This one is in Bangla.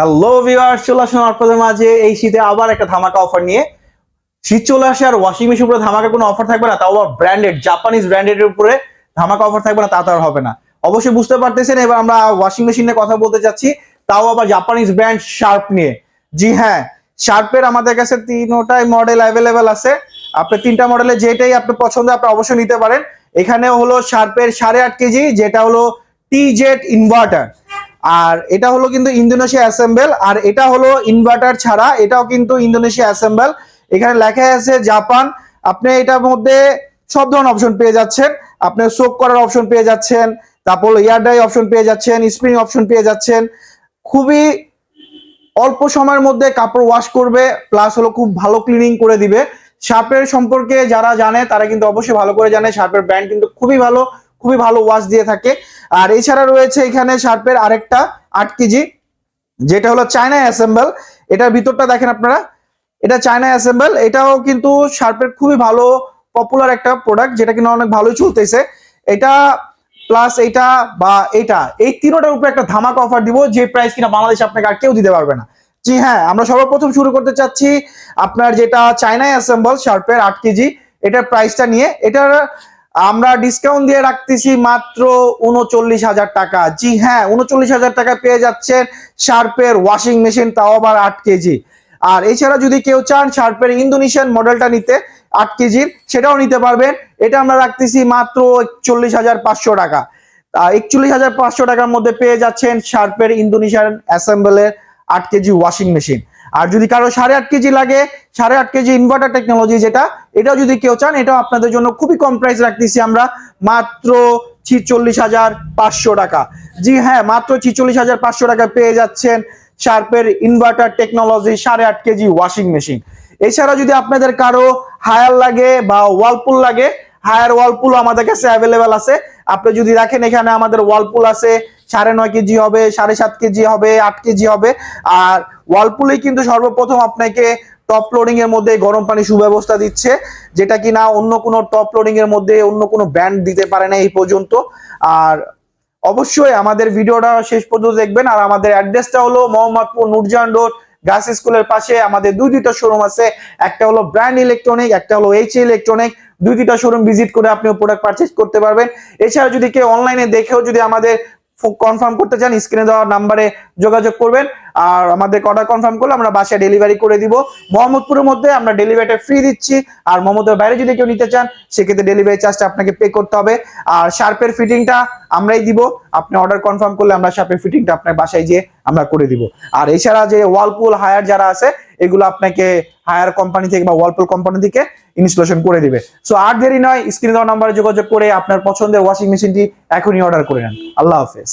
হ্যালো ভিউয়ার্স, চলে আসলাম আপনাদের মাঝে এই শীতে আবার একটা ধামাকা অফার নিয়ে। শীত চলে আসে আর ওয়াশিং মেশিন উপরে ধামাকা কোনো অফার থাকবে না, তাও আবার ব্র্যান্ডেড জাপানিজ ব্র্যান্ডের উপরে ধামাকা অফার থাকবে না, তা তো আর হবে না। অবশ্যই বুঝতে পারতেছেন, এবার আমরা ওয়াশিং মেশিন নিয়ে কথা বলতে চাচ্ছি, তাও আবার জাপানিজ ব্র্যান্ড শার্প নিয়ে। জি হ্যাঁ, শার্পের আমাদের কাছে তিনটাই মডেল অ্যাভেলেবেল আছে। আপনি তিনটা মডেলে যেটাই আপনি পছন্দ আপনি অবশ্যই নিতে পারেন। এখানে হলো শার্পের 8.5 কেজি, যেটা হলো টি-জেট ইনভার্টার। আর এটা হলো কিন্তু ইন্দোনেশিয়া অ্যাসেম্বল, আর এটা হলো ইনভার্টার ছাড়া, এটাও কিন্তু ইন্দোনেশিয়া অ্যাসেম্বল। এখানে লেখা আছে জাপান। আপনি এটার মধ্যে সব ধরনের অপশন পেয়ে যাচ্ছেন। আপনি সোক করার অপশন পেয়ে যাচ্ছেন, তারপর এয়ার ড্রাই অপশন পেয়ে যাচ্ছেন, স্প্রিং অপশন পেয়ে যাচ্ছেন। খুবই অল্প সময়ের মধ্যে কাপড় ওয়াশ করবে, প্লাস হলো খুব ভালো ক্লিনিং করে দিবে। শার্পের সম্পর্কে যারা জানে তারা কিন্তু অবশ্যই ভালো করে জানে, শার্পের ব্র্যান্ড কিন্তু খুবই ভালো ওয়াশ দিয়ে থাকে। আর এছাড়া রয়েছে এখানে শার্পের আরেকটা 8 কেজি, যেটা হলো চায়না অ্যাসেম্বল। এটার ভিতরটা দেখেন আপনারা, এটা চায়না অ্যাসেম্বল। এটাও কিন্তু শার্পের খুবই ভালো পপুলার একটা প্রোডাক্ট, যেটা কিন্তু অনেক ভালোই চলতেছে। এটা প্লাস এটা বা এটা, এই তিনটার উপরে একটা ধামাকা অফার দিব, যে প্রাইস কিনা বাংলাদেশে আপনাকে আর কেউ দিতে পারবে না। জি হ্যাঁ, আমরা সর্বপ্রথম শুরু করতে চাচ্ছি আপনার যেটা চায়না অ্যাসেম্বল শার্পের 8 কেজি, এটার প্রাইসটা নিয়ে। এটার আমরা ডিসকাউন্ট দিয়ে রাখতেছি মাত্র 39,000 টাকা। জি হ্যাঁ, 39,000 টাকা পেয়ে যাচ্ছেন শার্পের ওয়াশিং মেশিন, তাও আবার 8 কেজি। আর এছাড়া যদি কেউ চান শার্পের ইন্দোনেশিয়ান মডেলটা নিতে 8 কেজির, সেটাও নিতে পারবেন। এটা আমরা রাখতেছি মাত্র 41,500 টাকা। 41,500 টাকার মধ্যে পেয়ে যাচ্ছেন শার্পের ইন্দোনেশিয়ান অ্যাসেম্বলের 8 কেজি ওয়াশিং মেশিন। আর যদি কারো 8.5 কেজি লাগে, 8.5 কেজি ইনভার্টার টেকনোলজি যেটা, এটাও যদি কেউ চান, এটাও আপনাদের জন্য খুবই কম প্রাইস রাখতেছি আমরা, মাত্র 46,500 টাকা। জি হ্যাঁ, মাত্র 46,500 টাকা পেয়ে যাচ্ছেন শার্পের inverter technology 8.5 KG washing machine. এছাড়া যদি আপনাদের কারো হায়ার লাগে বা ওয়ালপুল লাগে, হায়ার ওয়ালপুল আমাদের কাছে অ্যাভেলেবেল আছে। আপনি যদি দেখেন, এখানে আমাদের ওয়ালপুল আছে 9.5 কেজি হবে, 7.5 কেজি হবে, 8 কেজি হবে। আর ওয়ালপুলেই কিন্তু সর্বপ্রথম আপনাকে টপ লোডিং এর মধ্যে গরম পানি সুব্যবস্থা দিচ্ছে, যেটা কিনা অন্য কোনো টপ লোডিং এর মধ্যে অন্য কোনো ব্র্যান্ড দিতে পারে না এই পর্যন্ত। আর অবশ্যই আমাদের ভিডিওটা শেষ পর্যন্ত দেখবেন। আর আমাদের অ্যাড্রেসটা হলো মোহাম্মদপুর নূরজাহান রোড, গার্লস স্কুলের পাশে। আমাদের দুইটা শোরুম আছে, একটা হলো ব্র্যান্ড ইলেকট্রনিক, একটা হলো এইচ ইলেকট্রনিক। দুইটা শোরুম ভিজিট করে আপনি প্রোডাক্ট পারচেজ করতে পারবেন। এছাড়া যদি কেউ অনলাইনে দেখেও যদি আমাদের কনফার্ম করতে চান, স্ক্রিনে দেওয়া নাম্বারে যোগাযোগ করবেন। আর আমাদের অর্ডার কনফার্ম করলে আমরা বাসায় ডেলিভারি করে দিব। মোহাম্মদপুরের মধ্যে আমরা ডেলিভারিটা ফ্রি দিচ্ছি। আর মোহাম্মদের বাইরে যদি কেউ নিতে চান, সেক্ষেত্রে ডেলিভারি চার্জটা আপনাকে পে করতে হবে। আর শার্পের ফিটিংটা আমরাই দিব। আপনি অর্ডার কনফার্ম করলে আমরা শার্পের ফিটিংটা আপনার বাসায় গিয়ে আমরা করে দিব। আর এছাড়া যে ওয়ালপুল হায়ার যারা আছে, এগুলো আপনাকে হায়ার কোম্পানি থেকে বা ওয়ালপুল কোম্পানি থেকে ইনস্টলেশন করে দিবে। সো আর দেরি নয়, স্ক্রিনে দেওয়া নাম্বারে যোগাযোগ করে আপনার পছন্দের ওয়াশিং মেশিনটি এখনই অর্ডার করে নেন। আল্লাহ হাফেজ।